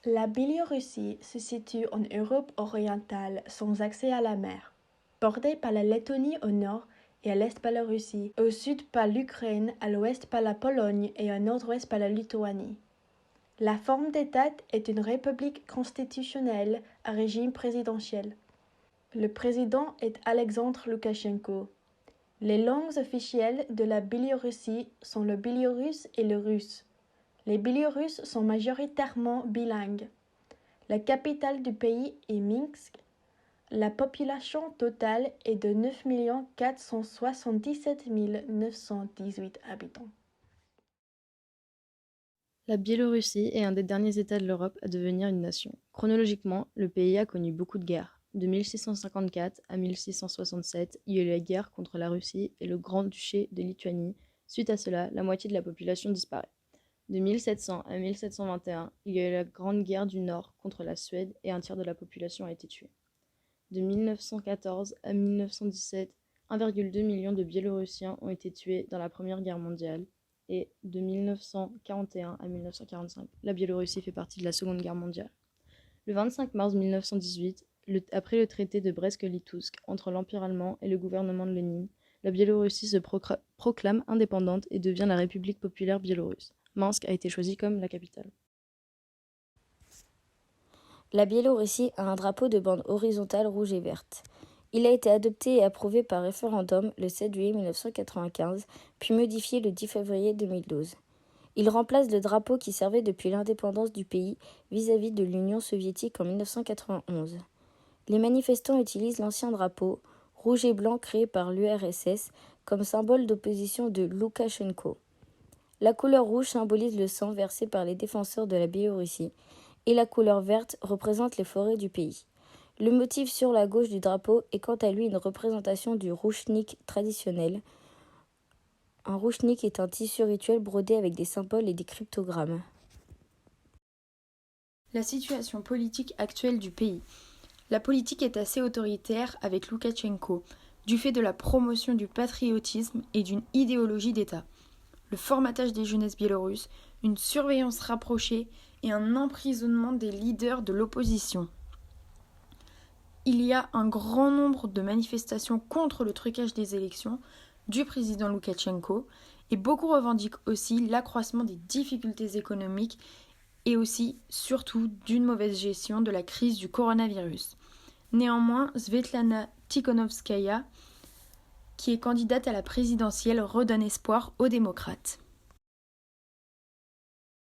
La Biélorussie se situe en Europe orientale sans accès à la mer, bordée par la Lettonie au nord et à l'est par la Russie, au sud par l'Ukraine, à l'ouest par la Pologne et au nord-ouest par la Lituanie. La forme d'État est une république constitutionnelle à régime présidentiel. Le président est Alexandre Loukachenko. Les langues officielles de la Biélorussie sont le biélorusse et le russe. Les Biélorusses sont majoritairement bilingues. La capitale du pays est Minsk. La population totale est de 9 477 918 habitants. La Biélorussie est un des derniers États de l'Europe à devenir une nation. Chronologiquement, le pays a connu beaucoup de guerres. De 1654 à 1667, il y a eu la guerre contre la Russie et le Grand-Duché de Lituanie. Suite à cela, la moitié de la population disparaît. De 1700 à 1721, il y a eu la Grande Guerre du Nord contre la Suède et un tiers de la population a été tué. De 1914 à 1917, 1,2 million de Biélorussiens ont été tués dans la Première Guerre mondiale. Et de 1941 à 1945, la Biélorussie fait partie de la Seconde Guerre mondiale. Le 25 mars 1918, après le traité de Brest-Litovsk entre l'Empire allemand et le gouvernement de Lénine, la Biélorussie se proclame indépendante et devient la République populaire biélorusse. Minsk a été choisie comme la capitale. La Biélorussie a un drapeau de bande horizontale rouge et verte. Il a été adopté et approuvé par référendum le 7 juillet 1995, puis modifié le 10 février 2012. Il remplace le drapeau qui servait depuis l'indépendance du pays vis-à-vis de l'Union soviétique en 1991. Les manifestants utilisent l'ancien drapeau, rouge et blanc créé par l'URSS, comme symbole d'opposition de Loukachenko. La couleur rouge symbolise le sang versé par les défenseurs de la Biélorussie, et la couleur verte représente les forêts du pays. Le motif sur la gauche du drapeau est quant à lui une représentation du rouchnik traditionnel. Un rouchnik est un tissu rituel brodé avec des symboles et des cryptogrammes. La situation politique actuelle du pays. La politique est assez autoritaire avec Loukachenko, du fait de la promotion du patriotisme et d'une idéologie d'État. Le formatage des jeunesses biélorusses, une surveillance rapprochée et un emprisonnement des leaders de l'opposition. Il y a un grand nombre de manifestations contre le trucage des élections du président Loukachenko et beaucoup revendiquent aussi l'accroissement des difficultés économiques et aussi, surtout, d'une mauvaise gestion de la crise du coronavirus. Néanmoins, Svetlana Tikhonovskaya, qui est candidate à la présidentielle, redonne espoir aux démocrates.